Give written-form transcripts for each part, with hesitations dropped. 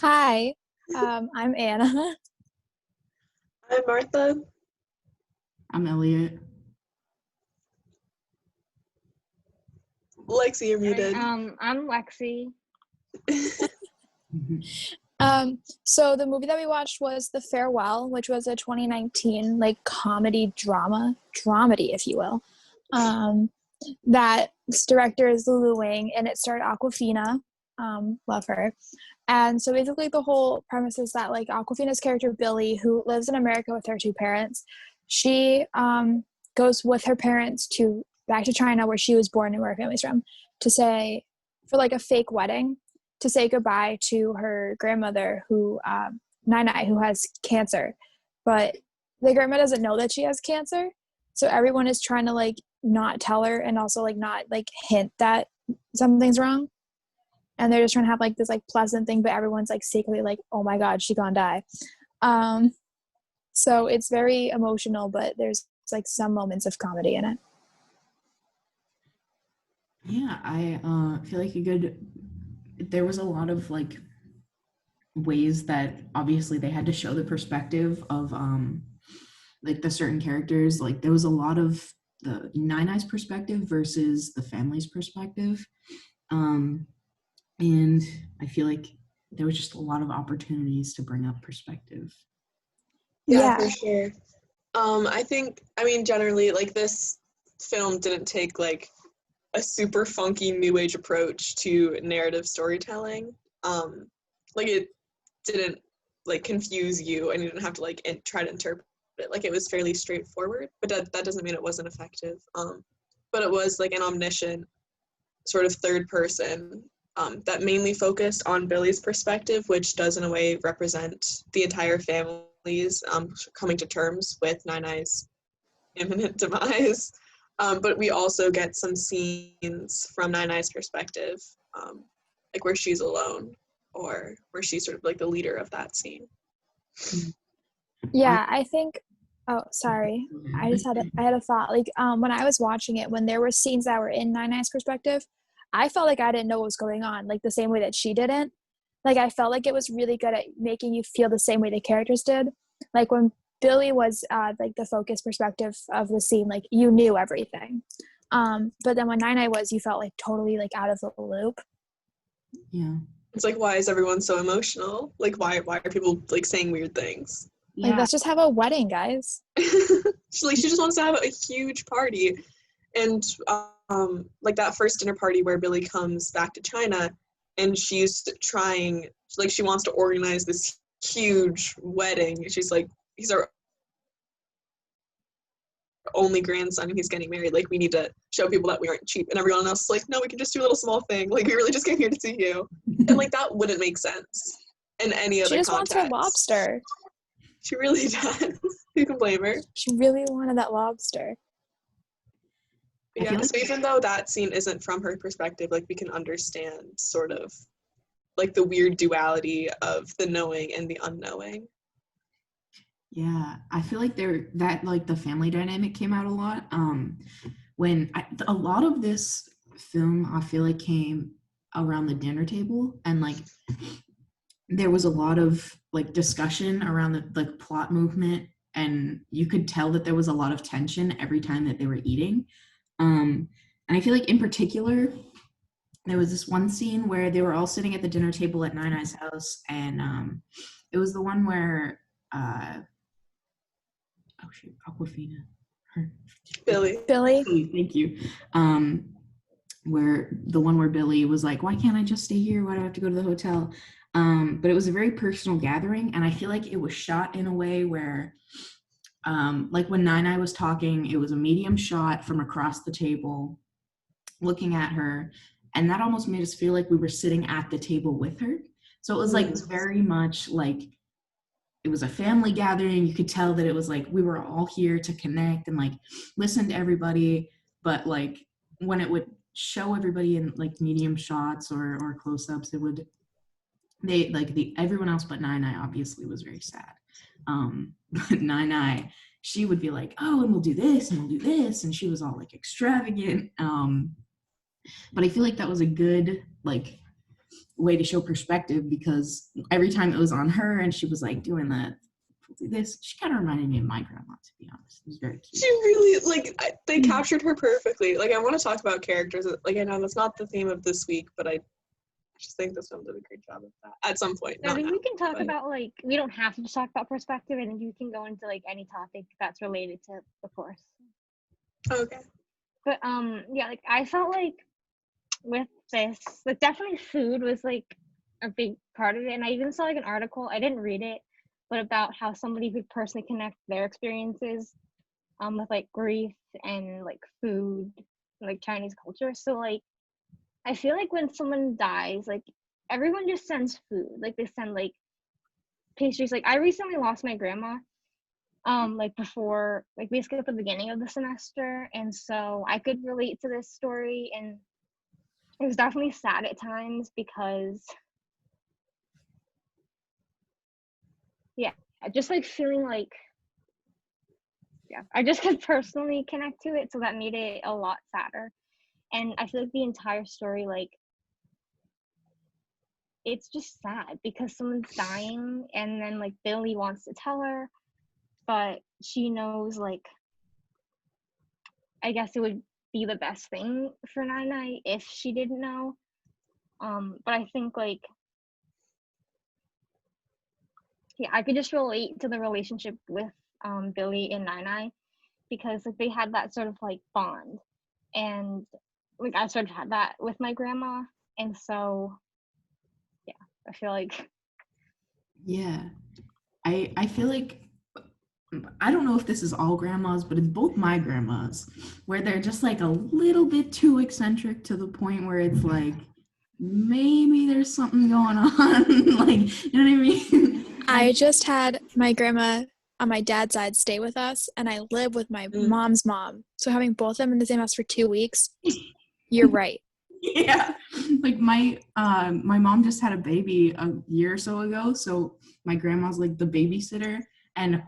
Hi, I'm Anna. Hi, Martha. I'm Elliot. Lexi, you're muted. I'm Lexi. So the movie that we watched was The Farewell, which was a 2019 comedy dramedy, if you will. That director is Lulu Wang, and it starred Aquafina. Love her. And so basically the whole premise is that Aquafina's character Billy, who lives in America with her two parents, she goes with her parents back to China, where she was born and where her family's from, for a fake wedding, to say goodbye to her grandmother, who Nai, who has cancer. But the grandma doesn't know that she has cancer, so everyone is trying to not tell her, and also not hint that something's wrong. And they're just trying to have this pleasant thing, but everyone's secretly oh my god, she gonna die. So it's very emotional, but there's some moments of comedy in it. Yeah, I feel like there was a lot of ways that obviously they had to show the perspective of the certain characters. There was a lot of the Nai's perspective versus the family's perspective. And I feel like there was just a lot of opportunities to bring up perspective. Yeah, for sure. Generally, this film didn't take a super funky new age approach to narrative storytelling. It didn't confuse you, and you didn't have to try to interpret it. It was fairly straightforward, but that doesn't mean it wasn't effective. But it was an omniscient sort of third person that mainly focused on Billy's perspective, which does in a way represent the entire family's coming to terms with Nai's imminent demise. But we also get some scenes from Nai's perspective, where she's alone, or where she's sort of the leader of that scene. Yeah, I think. Oh, sorry. I had a thought. When I was watching it, when there were scenes that were in Nai's perspective, I felt like I didn't know what was going on, the same way that she didn't. I felt like it was really good at making you feel the same way the characters did. When Billy was the focus perspective of the scene, you knew everything. But then when Nai was, you felt totally out of the loop. Yeah. It's why is everyone so emotional? Why are people saying weird things? Yeah. Let's just have a wedding, guys. she just wants to have a huge party. And that first dinner party where Billy comes back to China, and she's trying, she wants to organize this huge wedding. She's he's our only grandson and he's getting married. We need to show people that we aren't cheap. And everyone else is no, we can just do a little small thing. We really just came here to see you. And that wouldn't make sense in any other context. She just wants her lobster. She really does. Who can blame her? She really wanted that lobster. Yeah, so even though that scene isn't from her perspective, we can understand sort of the weird duality of the knowing and the unknowing. Yeah, I feel like the family dynamic came out a lot. A lot of this film, I feel came around the dinner table, and there was a lot of discussion around the plot movement, and you could tell that there was a lot of tension every time that they were eating. And I feel in particular, there was this one scene where they were all sitting at the dinner table at Nai's house, and it was the one where Aquafina. Billy. Thank you. Where Billy was why can't I just stay here? Why do I have to go to the hotel? But it was a very personal gathering, and I feel it was shot in a way where, when Nai was talking, it was a medium shot from across the table, looking at her, and that almost made us feel we were sitting at the table with her. So it was very much it was a family gathering. You could tell that it was we were all here to connect and listen to everybody. But when it would show everybody in medium shots or close-ups, it would everyone else but Nai obviously was very sad. But Nai, she would be oh, and we'll do this and we'll do this, and she was all extravagant. But I feel that was a good way to show perspective, because every time it was on her and she was like doing this, she kind of reminded me of my grandma, to be honest. It was very cute. She really, like, they captured her perfectly. Like, I want to talk about characters. Like, I know that's not the theme of this week, but I just think this film did a great job of that at some point. I think we can talk about, like, we don't have to just talk about perspective. I think you can go into, like, any topic that's related to the course. Okay. But, yeah, like, I felt like with this, like, definitely food was, like, a big part of it. And I even saw, like, an article, I didn't read it, but about how somebody could personally connect their experiences with, like, grief and, like, food, like, Chinese culture. So, like, I feel like when someone dies, like, everyone just sends food. Like, they send, like, pastries. Like, I recently lost my grandma, like, before, like, basically at the beginning of the semester. And so I could relate to this story. And it was definitely sad at times because, yeah, just, like, feeling like, yeah, I just could personally connect to it. So that made it a lot sadder. And I feel like the entire story, like, it's just sad because someone's dying and then, like, Billy wants to tell her, but she knows, like, I guess it would be the best thing for Nai if she didn't know. But I think, like, yeah, I could just relate to the relationship with Billy and Nai because, like, they had that sort of, like, bond. And, like, I sort of had that with my grandma. And so, yeah, I feel like. Yeah. I feel like, I don't know if this is all grandmas, but it's both my grandmas, where they're just, like, a little bit too eccentric to the point where it's like, maybe there's something going on. Like, you know what I mean? I just had my grandma on my dad's side stay with us, and I live with my mom's mom. So having both of them in the same house for 2 weeks, you're right. Yeah. Like, my mom just had a baby a year or so ago, so my grandma's, like, the babysitter, and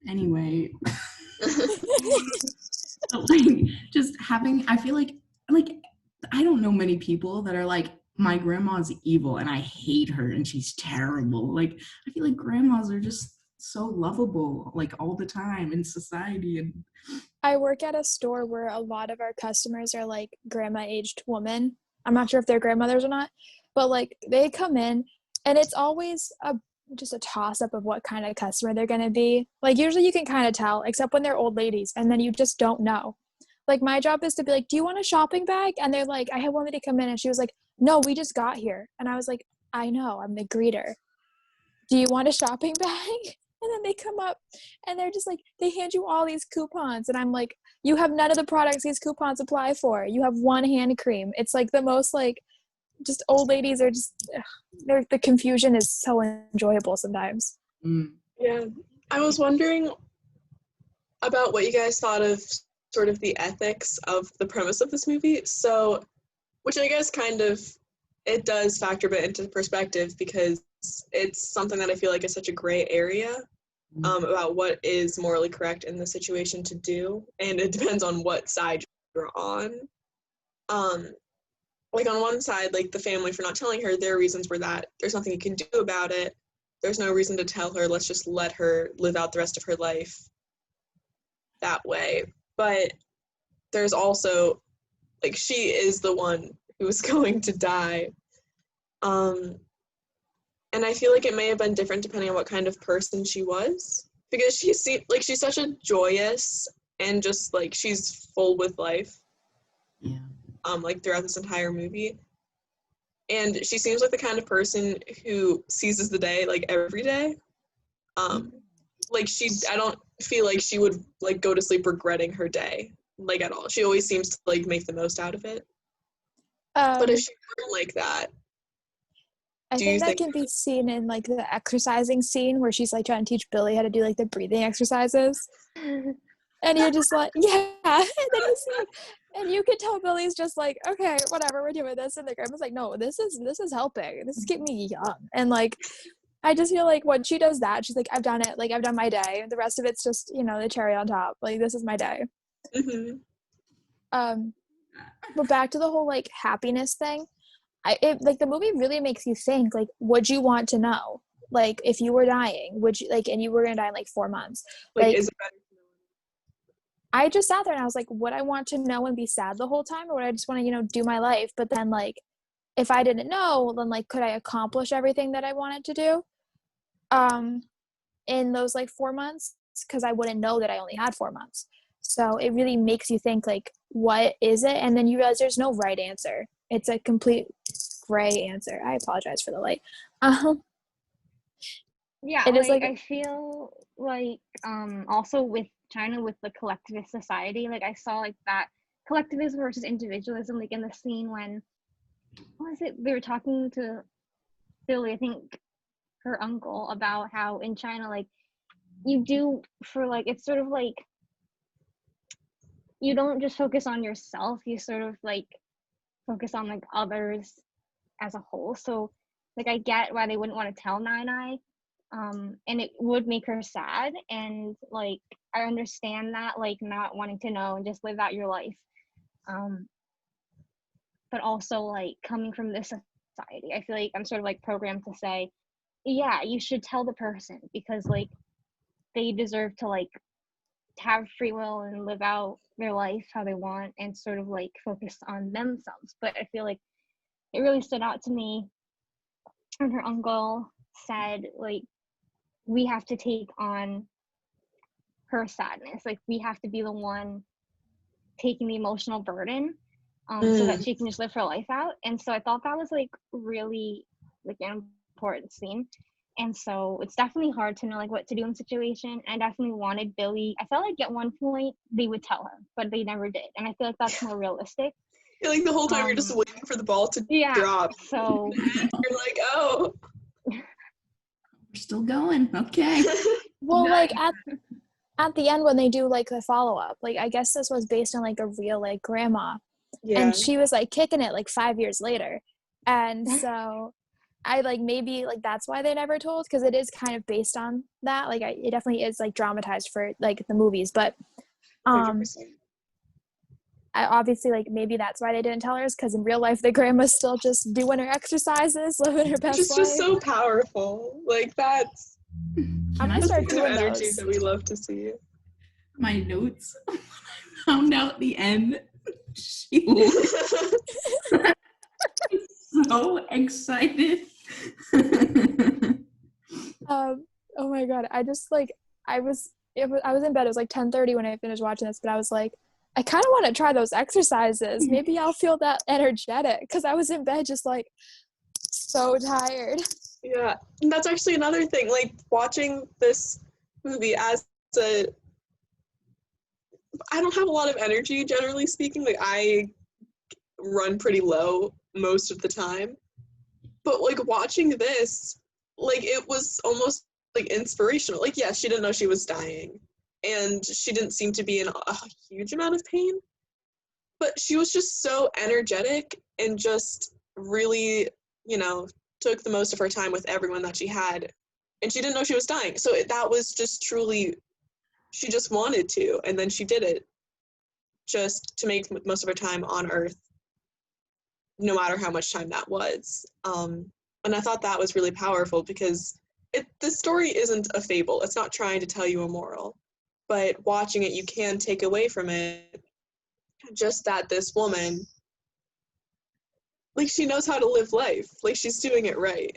anyway. So, like, just having, I feel like, I don't know many people that are like, my grandma's evil and I hate her and she's terrible. Like, I feel like grandmas are just so lovable, like, all the time in society. And I work at a store where a lot of our customers are, like, grandma-aged women. I'm not sure if they're grandmothers or not, but, like, they come in and it's always just a toss-up of what kind of customer they're going to be. Like, usually you can kind of tell, except when they're old ladies, and then you just don't know. Like, my job is to be like, do you want a shopping bag? And they're like, I had one lady come in and she was like, no, we just got here. And I was like, I know, I'm the greeter. Do you want a shopping bag? And then they come up and they're just like, they hand you all these coupons. And I'm like, you have none of the products these coupons apply for. You have one hand cream. It's like the most, like, just old ladies are just, the confusion is so enjoyable sometimes. Yeah. I was wondering about what you guys thought of sort of the ethics of the premise of this movie. So, which I guess kind of, it does factor a bit into perspective because it's something that I feel like is such a gray area about what is morally correct in the situation to do. And it depends on what side you're on. Like, on one side, like, the family for not telling her, their reasons were that there's nothing you can do about it. There's no reason to tell her. Let's just let her live out the rest of her life that way. But there's also, like, she is the one who is going to die. And I feel like it may have been different depending on what kind of person she was. Because she's such a joyous and just, like, she's full with life. yeah. Like, throughout this entire movie. And she seems like the kind of person who seizes the day, like, every day. Like, I don't feel like she would, like, go to sleep regretting her day, like, at all. She always seems to, like, make the most out of it. But if she weren't like that, I think that can be seen in, like, the exercising scene where she's, like, trying to teach Billy how to do, like, the breathing exercises. And you're just like, yeah. And then you see, and you can tell Billy's just like, okay, whatever, we're doing this. And the grandma's like, no, this is helping. This is keeping me young. And, like, I just feel like when she does that, she's like, I've done it. Like, I've done my day. The rest of it's just, you know, the cherry on top. Like, this is my day. Mm-hmm. But back to the whole like happiness thing, like the movie really makes you think, like, would you want to know, like, if you were dying, would you, like, and you were gonna die in like 4 months, like is it better? I just sat there and I was like, would I want to know and be sad the whole time, or would I just want to, do my life? But then, like, if I didn't know, then like, could I accomplish everything that I wanted to do in those like 4 months? Because I wouldn't know that I only had 4 months. So it really makes you think, like, what is it? And then you realize there's no right answer. It's a complete gray answer. I apologize for the light. Yeah, It is like like, I feel like also with China, with the collectivist society, like I saw like that collectivism versus individualism, like in the scene when, what was it, they were talking to Billy, I think her uncle, about how in China, like, you do, for like, it's sort of like you don't just focus on yourself, you sort of like focus on like others as a whole. So like I get why they wouldn't want to tell Nai, and it would make her sad, and like I understand that, like, not wanting to know and just live out your life, but also like coming from this society, I feel like I'm sort of like programmed to say, yeah, you should tell the person, because like they deserve to like have free will and live out their life how they want and sort of like focus on themselves. But I feel like it really stood out to me when her uncle said, like, we have to take on her sadness, like we have to be the one taking the emotional burden, so that she can just live her life out. And so I thought that was like really like an important scene. And so it's definitely hard to know like what to do in the situation. I definitely wanted Billy, I felt like at one point they would tell her, but they never did, and I feel like that's more realistic. Yeah, like the whole time you're just waiting for the ball to Yeah, drop. so You're like, oh. We're still going. Okay. well, like at the end when they do like the follow-up, like I guess this was based on like a real like grandma, Yeah. and she was like kicking it like 5 years later. And so I like, maybe like that's why they never told, because it is kind of based on that, like it definitely is like dramatized for like the movies, but 100%. I obviously, like, maybe that's why they didn't tell her, because in real life the grandma's still just doing her exercises, living her best Which is life. just so powerful. Like that's I'm gonna that's start the kind of doing energy those. that we love to see. My notes. Found out the end. She was so excited. Oh my god, I just like I was in bed. It was like 10:30 when I finished watching this, but I was like, I kind of want to try those exercises. Maybe I'll feel that energetic, because I was in bed just like so tired. Yeah, and that's actually another thing. Like watching this movie as a, I don't have a lot of energy generally speaking. Like I run pretty low most of the time, but like watching this, like it was almost like inspirational. Like yeah, she didn't know she was dying, and she didn't seem to be in a huge amount of pain, but she was just so energetic and just really, took the most of her time with everyone that she had, and she didn't know she was dying. So that was just truly, she just wanted to, and then she did it just to make most of her time on Earth, no matter how much time that was. And I thought that was really powerful, because the story isn't a fable. It's not trying to tell you a moral, but watching it, you can take away from it just that this woman, like, she knows how to live life. Like, she's doing it right.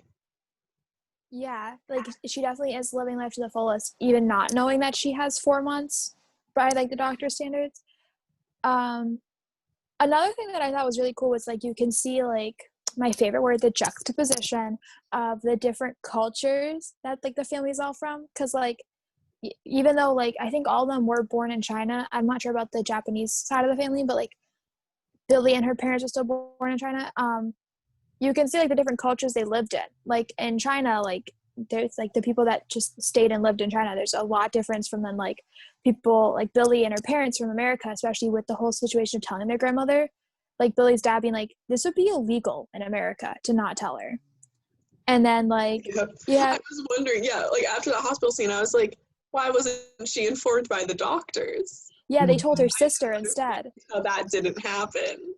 Yeah, like she definitely is living life to the fullest, even not knowing that she has 4 months by like the doctor's standards. Another thing that I thought was really cool was like you can see, like, my favorite word, the juxtaposition of the different cultures that like the family's all from, because like even though like I think all of them were born in China, I'm not sure about the Japanese side of the family, but like Billy and her parents are still born in China. You can see like the different cultures they lived in. Like in China, like there's like the people that just stayed and lived in China. There's a lot difference from then like people like Billy and her parents from America, especially with the whole situation of telling their grandmother. Like Billy's dad being like, this would be illegal in America to not tell her. And then like, yeah. I was wondering, like after that hospital scene, I was like, why wasn't she informed by the doctors? Yeah, they told her sister instead. How that didn't happen.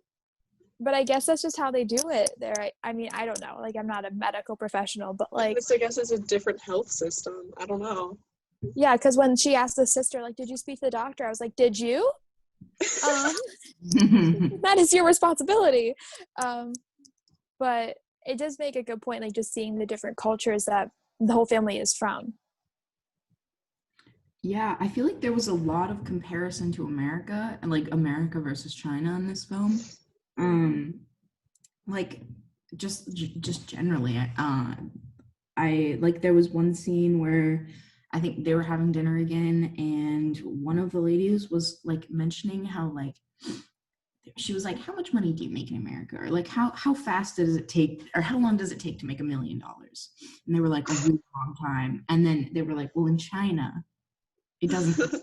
But I guess that's just how they do it there. I mean, I don't know. Like, I'm not a medical professional, but like, I guess it's a different health system. I don't know. yeah, because when she asked the sister, like, did you speak to the doctor? I was like, did you? That is your responsibility. But it does make a good point, like just seeing the different cultures that the whole family is from. Yeah, I feel like there was a lot of comparison to America and like America versus China in this film. Like just generally, I like there was one scene where I think they were having dinner again, and one of the ladies was like mentioning how like she was like, how much money do you make in America? Or like how fast does it take, or how long does it take to make $1 million? And they were like, a really long time. And then they were like, well, in China, it doesn't.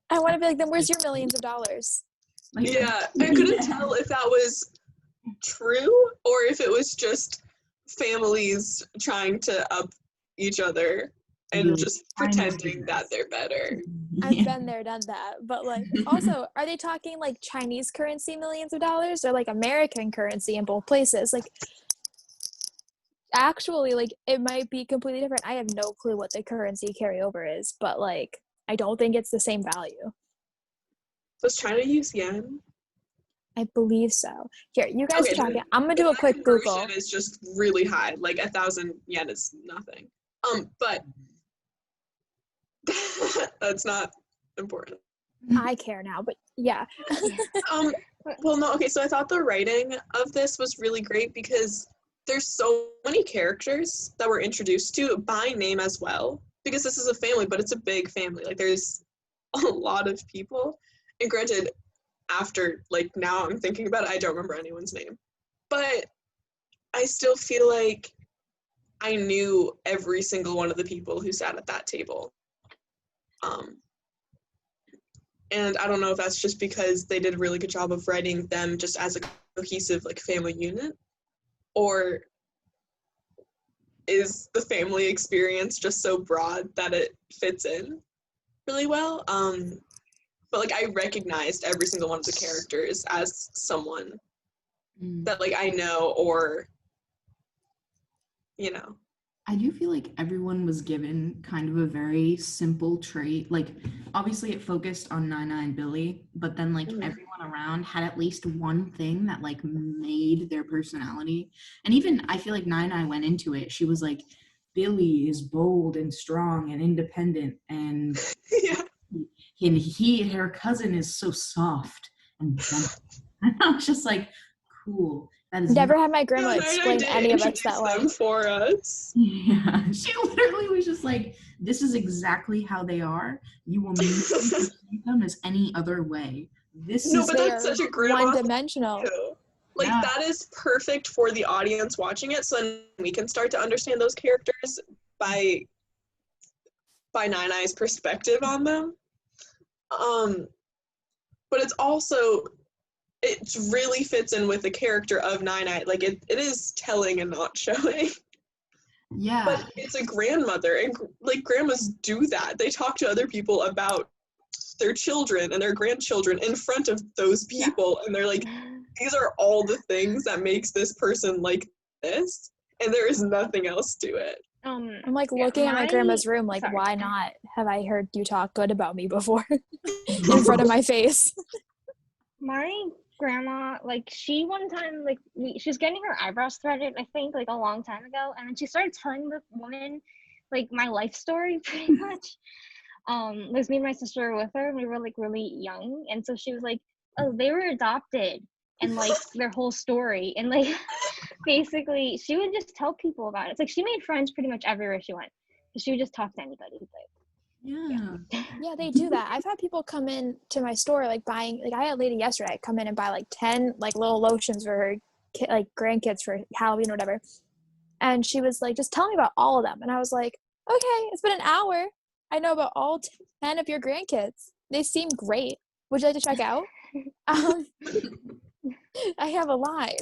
I want to be like, then where's your millions of dollars? Like, Yeah, I couldn't tell if that was true or if it was just families trying to up each other and just pretending that they're better. I've been there, done that. But like, also, are they talking like Chinese currency millions of dollars or like American currency in both places? Like, actually, like, it might be completely different. I have no clue what the currency carryover is, but like, I don't think it's the same value. Does China use yen? I believe so. Here, you guys are talking. I'm gonna do a quick Google. Is just really high. Like 1,000 yen is nothing. But that's not important. I care now, but yeah. Well, no, okay, so I thought the writing of this was really great because there's so many characters that we're introduced to by name as well, because this is a family, but it's a big family. Like, there's a lot of people. And granted, after, like, now I'm thinking about it, I don't remember anyone's name. But I still feel like I knew every single one of the people who sat at that table. And I don't know if that's just because they did a really good job of writing them just as a cohesive, like, family unit, or is the family experience just so broad that it fits in really well. But like, I recognized every single one of the characters as someone that like I know, or you know. I do feel like everyone was given kind of a very simple trait. Like, obviously it focused on Nina and Billy, but then like everyone around had at least one thing that like made their personality. And even I feel like Nina went into it, she was like, Billy is bold and strong and independent, and Yeah. and her cousin is so soft and gentle. And I was just like, cool. That is Never had my grandma explain any of us that way. For us. Yeah, she literally was just like, this is exactly how they are. You will never see them as any other way. No, but that's such a great one-dimensional. Like, that is perfect for the audience watching it, so then we can start to understand those characters by Nine-Eye's perspective on them. But it's also, it really fits in with the character of Nine-Eye. Like, it is telling and not showing. Yeah. But it's a grandmother, and like, grandmas do that. They talk to other people about their children and their grandchildren in front of those people, and they're like, these are all the things that makes this person like this, and there is nothing else to it. I'm like looking at my grandma's room, like, why not have I heard you talk good about me before in front of my face? My grandma, like, she one time, like, she was getting her eyebrows threaded, I think, like, a long time ago, and then she started telling the woman, like, my life story, pretty much. It was me and my sister with her, and we were, like, really young, and so she was like, oh, they were adopted, and, like, their whole story, and, like, basically, she would just tell people about it. It's like, she made friends pretty much everywhere she went. She would just talk to anybody, like, yeah, they do that. I've had people come in to my store, like, buying, like, I had a lady yesterday come in and buy like 10 like little lotions for her like grandkids for Halloween or whatever, and she was like, just tell me about all of them. And I was like, okay, it's been an hour, I know about all 10 of your grandkids. They seem great. Would you like to check out? I have a line.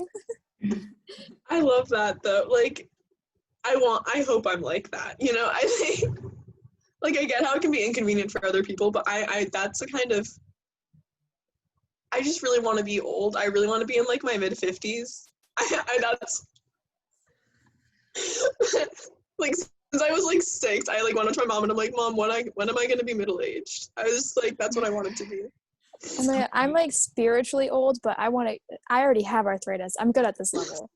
I love that though. Like, I hope I'm like that, you know. I think, like, I get how it can be inconvenient for other people, but I that's the kind of I just really want to be old. I really want to be in like my mid-50s. That's like since I was like 6, I like went up to my mom and I'm like, Mom, when am I gonna be middle-aged? I was just like, that's what I wanted to be. I'm like spiritually old, but I already have arthritis. I'm good at this level.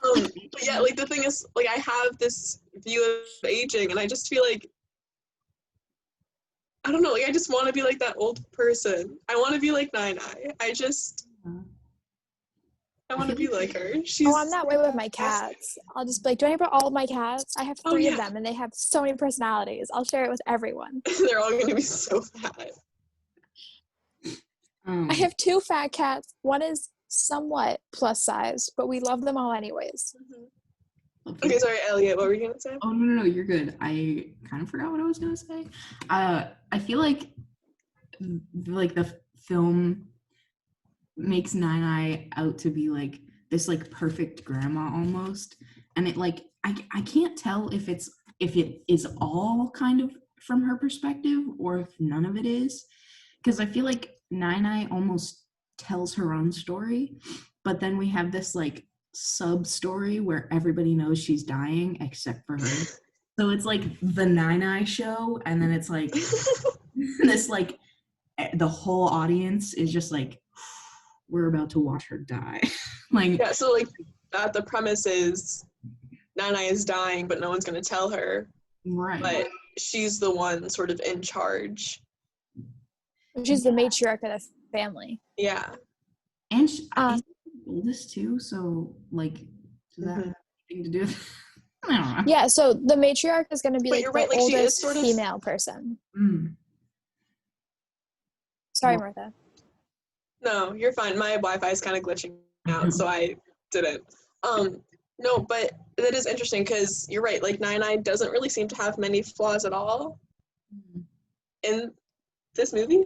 But yeah, like the thing is, like I have this view of aging, and I just feel like I don't know, like I just want to be like that old person. I want to be like Nine Eye. I want to be like her. She's I'm that way with my cats. I'll just be like, do I about all of my cats? I have 3 of them, and they have so many personalities. I'll share it with everyone. They're all going to be so fat. I have 2 fat cats. One is somewhat plus size, but we love them all anyways. Okay, sorry, Elliot, what were you gonna say? Oh, no, you're good. I kind of forgot what I was gonna say. I feel like the film makes Nine Eye out to be like this like perfect grandma almost, and it like I can't tell if it is all kind of from her perspective or if none of it is, because I feel like Nine Eye almost tells her own story, but then we have this like sub story where everybody knows she's dying except for her. So it's like the Nine Eye show, and then it's like this like the whole audience is just like, we're about to watch her die. Like yeah, so like that the premise is Nine Eye is dying, but no one's gonna tell her. Right. But she's the one sort of in charge. She's the matriarch of the family. Yeah. And she's the oldest too, so like does that have anything to do with I don't know. Yeah, so the matriarch is going to be like the like oldest she is sort of female person. Sorry, Martha. No, you're fine. My Wi-Fi is kind of glitching out, so I didn't. No, but that is interesting because you're right. Like Nine Eye doesn't really seem to have many flaws at all in this movie.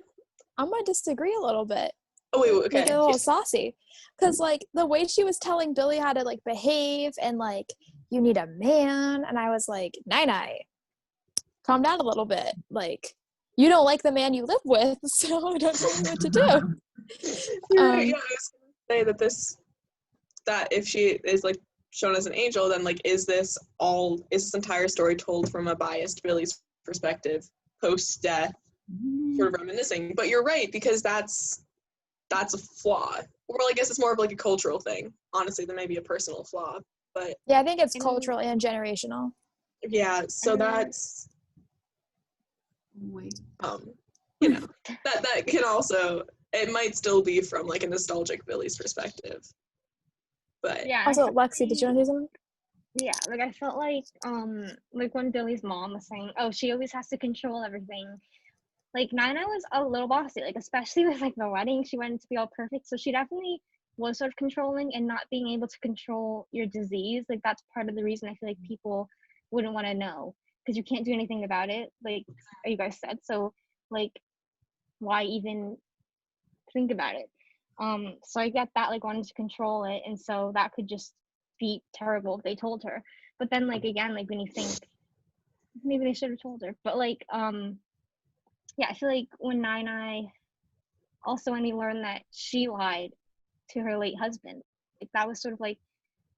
I'm going to disagree a little bit. Oh wait, okay. Make it a little saucy, because like the way she was telling Billy how to like behave and like you need a man, and I was like, Nine Eye, calm down a little bit. Like you don't like the man you live with, so I don't know what to do. You're right. Yeah, I was gonna say that if she is like shown as an angel, then like is this entire story told from a biased Billy's perspective post death, sort of reminiscing? But you're right, because that's a flaw. Or I guess it's more of like a cultural thing, honestly, than maybe a personal flaw. But yeah, I think it's cultural and generational. Yeah, so that's you know, that can also, it might still be from like a nostalgic Billy's perspective. But yeah. Also, Lexi, did you want to do something? Yeah, like I felt like when Billy's mom was saying, oh, she always has to control everything. Like Nina was a little bossy, like especially with like the wedding, she wanted to be all perfect. So she definitely was sort of controlling, and not being able to control your disease. Like that's part of the reason I feel like people wouldn't want to know, because you can't do anything about it, like you guys said. So like why even think about it? So I get that, like wanting to control it, and so that could just be terrible if they told her. But then like again, like when you think maybe they should have told her. But like yeah, I feel like when Nine Eye, also when he learned that she lied to her late husband, like that was sort of like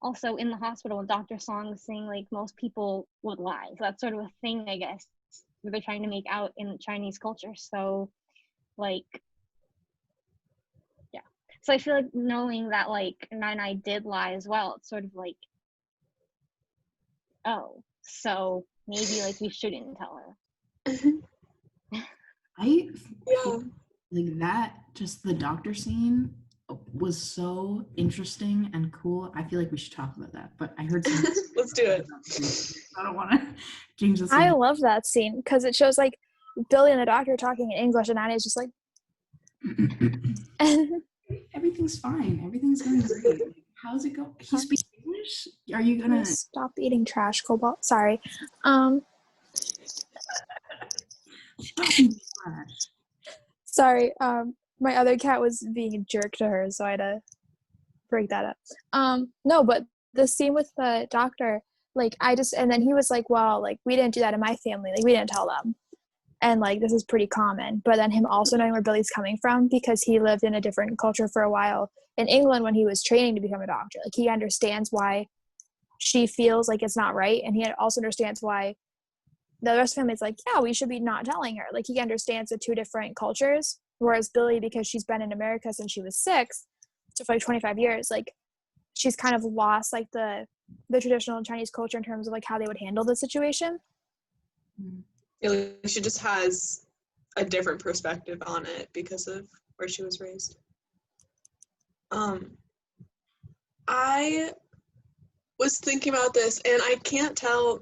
also in the hospital when Dr. Song was saying like most people would lie. So that's sort of a thing, I guess, that they're trying to make out in Chinese culture. So like yeah. So I feel like knowing that like Nine Eye did lie as well, it's sort of like, oh, so maybe like we shouldn't tell her. I feel like that, just the doctor scene was so interesting and cool. I feel like we should talk about that, but I heard some let's do it. I don't want to change the scene. I love that scene because it shows like Billy and the doctor talking in English, and Annie's just like everything's fine, everything's going great. How's it going? He speaks English? Are you gonna stop eating trash, Cobalt? Sorry. Stop eating trash. Sorry, my other cat was being a jerk to her, so I had to break that up. No, but the scene with the doctor, like and then he was like, well, like we didn't do that in my family, like we didn't tell them. and like this is pretty common. But then him also knowing where Billy's coming from, because he lived in a different culture for a while in England when he was training to become a doctor. Like he understands why she feels like it's not right, and he also understands why the rest of him is like, yeah, we should be not telling her. Like he understands the two different cultures, whereas Billy, because she's been in America since she was 6, so for like 25 years, like she's kind of lost like the traditional Chinese culture in terms of like how they would handle the situation. Yeah, like, she just has a different perspective on it because of where she was raised. I was thinking about this, and I can't tell.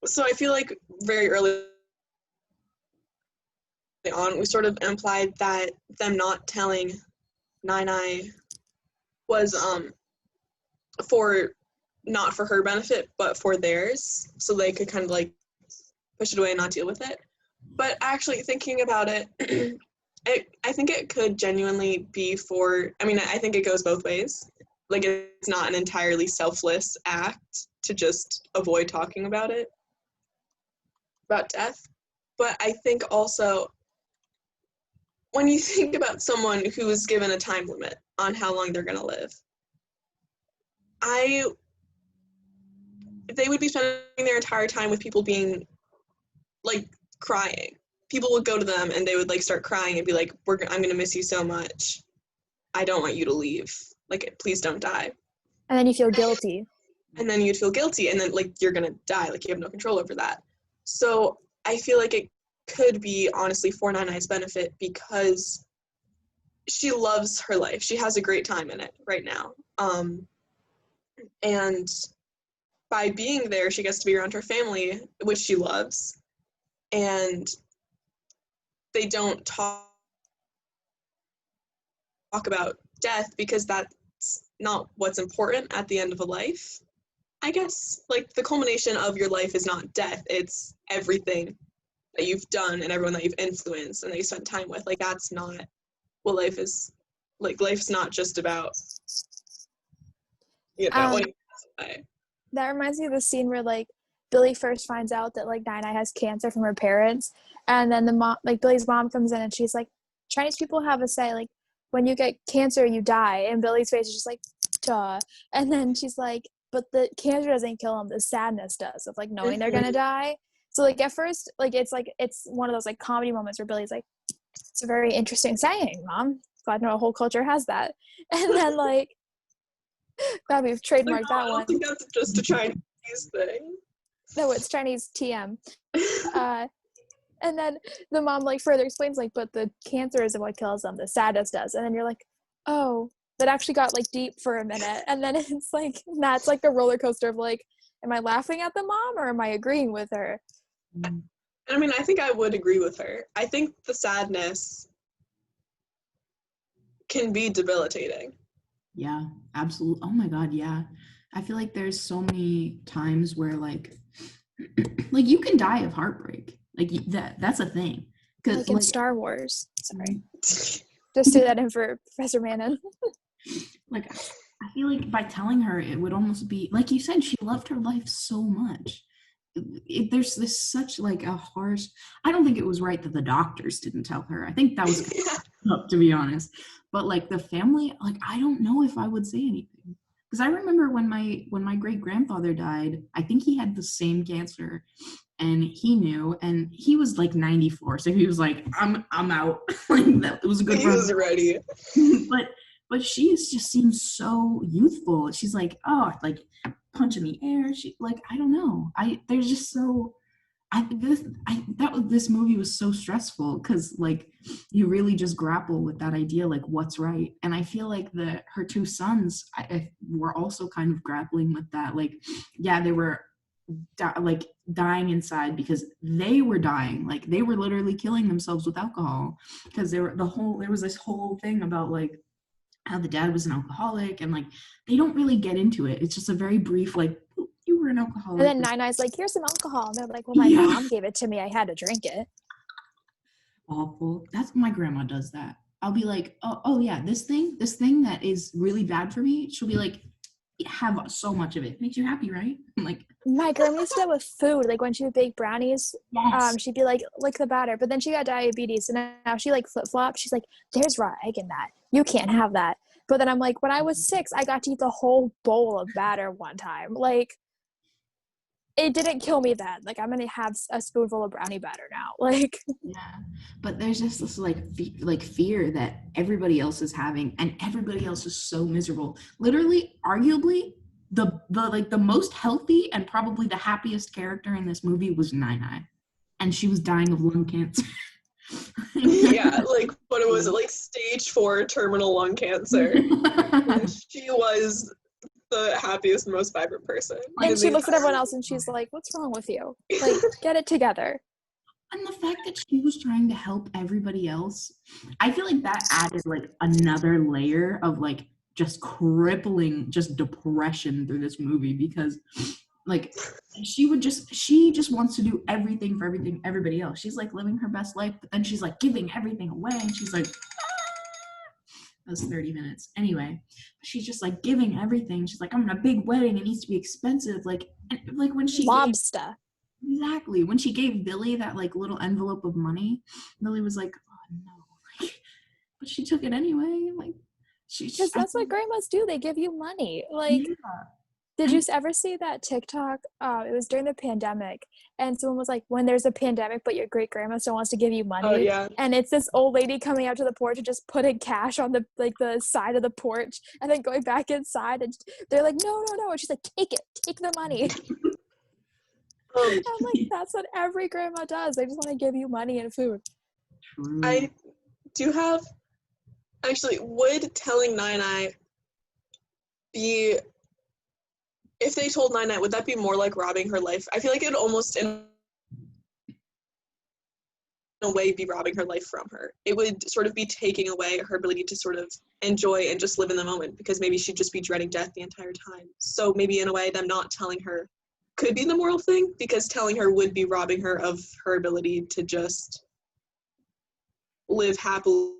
So I feel like very early on, we sort of implied that them not telling Nai was for not for her benefit, but for theirs, so they could kind of like push it away and not deal with it. But actually thinking about it, I think it could genuinely be for, I mean, I think it goes both ways. Like, it's not an entirely selfless act to just avoid talking about it, about death. But I think also, when you think about someone who is given a time limit on how long they're going to live, they would be spending their entire time with people being, like, crying. People would go to them and they would, like, start crying and be like, I'm going to miss you so much. I don't want you to leave. Like, please don't die. And then you feel guilty. And then you'd feel guilty, and then, like, you're going to die. Like, you have no control over that. So I feel like it could be, honestly, for Nai's benefit, because she loves her life. She has a great time in it right now. And by being there, she gets to be around her family, which she loves. And they don't talk about death because that's not what's important at the end of a life, I guess. Like, the culmination of your life is not death. It's everything that you've done and everyone that you've influenced and that you spent time with. Like, that's not what life is. Like, life's not just about, you know, when you pass away. That reminds me of the scene where, like, Billy first finds out that, like, Nai has cancer from her parents, and then the mom, like, Billy's mom comes in and she's like, Chinese people have a say, like, when you get cancer, you die. And Billy's face is just like, duh. And then she's like, but the cancer doesn't kill him, the sadness does, of, like, knowing they're gonna die. So, like, at first, like, it's one of those, like, comedy moments where Billy's like, it's a very interesting saying, Mom. Glad to know a whole culture has that. And then, like, glad we've trademarked that one. I don't think that's just a Chinese thing. No, it's Chinese TM. And then the mom, like, further explains, like, but the cancer isn't what kills them, the sadness does. And then you're like, oh, that actually got, like, deep for a minute. And then it's like, that's like the roller coaster of, like, am I laughing at the mom or am I agreeing with her? I mean, I think I would agree with her. I think the sadness can be debilitating. Yeah, absolutely. Oh my God, yeah. I feel like there's so many times where like you can die of heartbreak. Like that's a thing. Like in Star Wars. Sorry. Just say that in for Professor Manon. Like, I feel like by telling her, it would almost be, like you said, she loved her life so much. There's this such like a harsh, I don't think it was right that the doctors didn't tell her. I think that was up, to be honest. But like the family, like I don't know if I would say anything. Because I remember when my great-grandfather died, I think he had the same cancer and he knew, and he was like 94, so he was like, I'm out. Like that, it was a good He run. was ready. But she just seems so youthful. She's like, oh, like punching the air. She like, I don't know. There's just so this movie was so stressful because like you really just grapple with that idea, like what's right. And I feel like her two sons were also kind of grappling with that. Like, yeah, they were dying inside because they were dying. Like they were literally killing themselves with alcohol because there was this whole thing about like how the dad was an alcoholic, and like they don't really get into it. It's just a very brief like, you were an alcoholic. And then Nai's like, here's some alcohol. And they're like, well, my mom gave it to me. I had to drink it. Awful. That's my grandma does that. I'll be like, oh yeah, this thing that is really bad for me. She'll be like, have so much of it. Makes you happy, right? I'm like, My grandma used to do that with food. Like when she would bake brownies, yes. she'd be like, lick the batter. But then she got diabetes, and now she like flip flops. She's like, there's raw egg in that. You can't have that. But then I'm like, when I was 6, I got to eat the whole bowl of batter one time. Like, it didn't kill me then. Like, I'm gonna have a spoonful of brownie batter now. Like, Yeah, but there's just this like fear that everybody else is having, and everybody else is so miserable. Literally, arguably, the most healthy and probably the happiest character in this movie was Nine, and she was dying of lung cancer. Yeah, like what was it, like stage 4 terminal lung cancer. And she was the happiest, most vibrant person. and she looks at everyone else and she's like, what's wrong with you? Like, get it together. And the fact that she was trying to help everybody else, I feel like that added like another layer of like just crippling just depression through this movie, because like she just wants to do everything for everybody else. She's like living her best life, but then she's like giving everything away, and she's like, that was 30 minutes. Anyway, she's just like giving everything. She's like, I'm in a big wedding. It needs to be expensive. Like when she Lobster. Exactly. When she gave Billy that like little envelope of money, Billy was like, oh no. But she took it anyway. Like Because that's what grandmas do. They give you money. Like, yeah. did you ever see that TikTok? It was during the pandemic, and someone was like, when there's a pandemic, but your great grandma still wants to give you money. Oh, yeah. And it's this old lady coming out to the porch and just putting cash on the side of the porch, and then going back inside, and they're like, no. And she's like, take the money. I'm like, that's what every grandma does. They just want to give you money and food. True. I do have, actually, would telling Nine be, if they told Nine, would that be more like robbing her life? I feel like it would almost, in a way, be robbing her life from her. It would sort of be taking away her ability to sort of enjoy and just live in the moment, because maybe she'd just be dreading death the entire time. So maybe in a way, them not telling her could be the moral thing, because telling her would be robbing her of her ability to just live happily.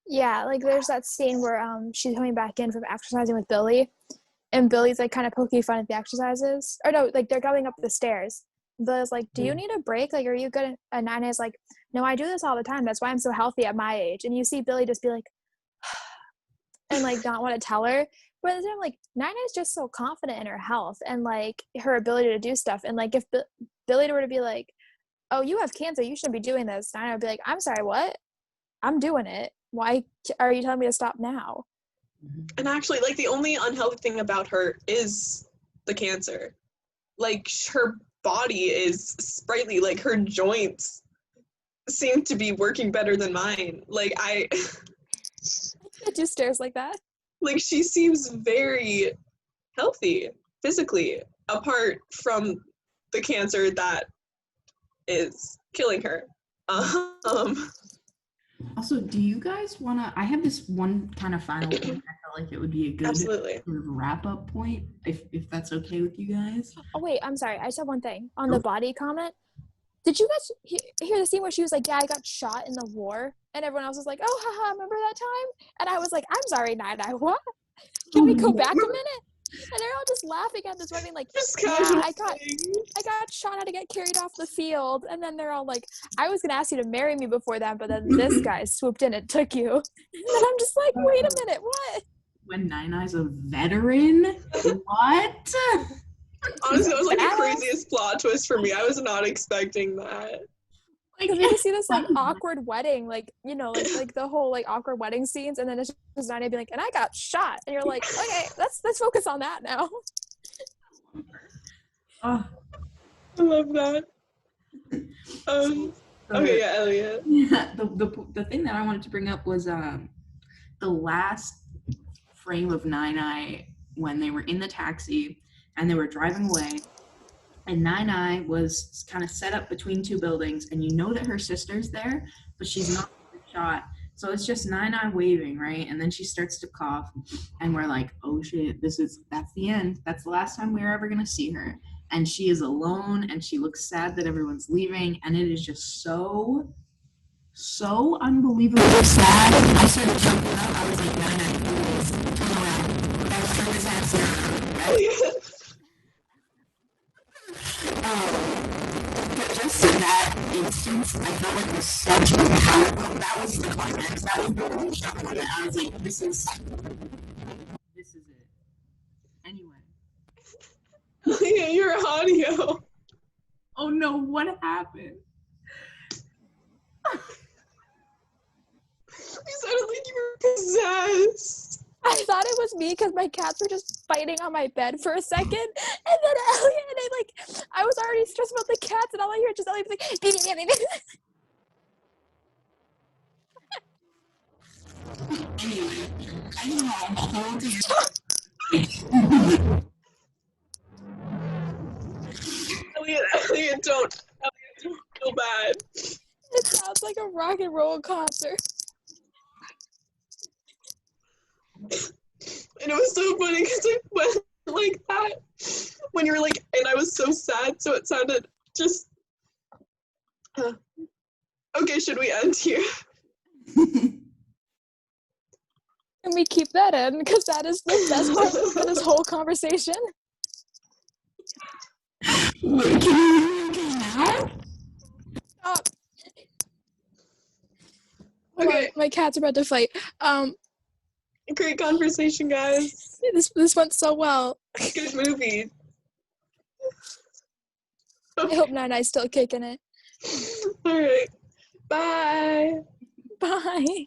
Yeah, like there's that scene where she's coming back in from exercising with Billy, and Billy's like kind of poking fun at the exercises. Or no, like they're going up the stairs. Billy's like, do you need a break? Like, are you good? And Nina's like, no, I do this all the time. That's why I'm so healthy at my age. And you see Billy just be like, and like not want to tell her. But at the time, like, Nina is just so confident in her health and like her ability to do stuff. And like if Billy were to be like, oh, you have cancer, you shouldn't be doing this, Nina would be like, I'm sorry, what? I'm doing it. Why are you telling me to stop now? And actually, like, the only unhealthy thing about her is the cancer. Like, her body is sprightly. Like, her joints seem to be working better than mine. Like, I do stairs like that. Like, she seems very healthy physically, apart from the cancer that is killing her. Also, do you guys want to, I have this one kind of final thing. I felt like it would be a good Absolutely. sort of wrap-up point, if that's okay with you guys. Oh, wait, I'm sorry. I just have one thing. On the body comment, did you guys hear the scene where she was like, yeah, I got shot in the war? And everyone else was like, oh, haha, remember that time? And I was like, I'm sorry, Nina, what? Can we go back a minute? And they're all just laughing at this wedding, like, yeah, I got shot, had to get carried off the field. And then they're all like, I was going to ask you to marry me before that, but then this guy swooped in and took you. And then I'm just like, wait a minute, what? When Nina's a veteran? What? Honestly, that was like the craziest plot twist for me. I was not expecting that. Because we just see this like awkward wedding, like, you know, like the whole like awkward wedding scenes, and then it's just Nina being like, and I got shot, and you're like, okay, let's focus on that now. Oh, I love that. Okay, yeah, Elliot. The thing that I wanted to bring up was the last frame of Nine when they were in the taxi and they were driving away. And Nine was kind of set up between two buildings, and you know that her sister's there, but she's not in the shot. So it's just Nine waving, right? And then she starts to cough, and we're like, oh shit, that's the end. That's the last time we're ever gonna see her. And she is alone, and she looks sad that everyone's leaving, and it is just so so unbelievably sad. I started jumping up. I was like, Nine, please, turn around. Let's turn his head but just in that instance, I felt like it was such a that was the climax. That was the one shot. I was like, this is it. Anyway. Yeah, your audio. Oh no, what happened? You sounded like you were possessed. I thought it was me because my cats were just fighting on my bed for a second, and then Elliot and I was already stressed about the cats, and all I heard just Elliot was like, baby, baby, baby. Anyway, I know I'm holding Elliot, don't feel bad. It sounds like a rock and roll concert. And it was so funny because it went like that when you were like, and I was so sad, so it sounded just. Okay, should we end here? Can we keep that in? Because that is the best part of this whole conversation. Wait, can you hear me now? Stop. Okay. My cats are about to fight. Great conversation, guys. This went so well. Good movie. I hope Nine still kicking it. All right. Bye. Bye.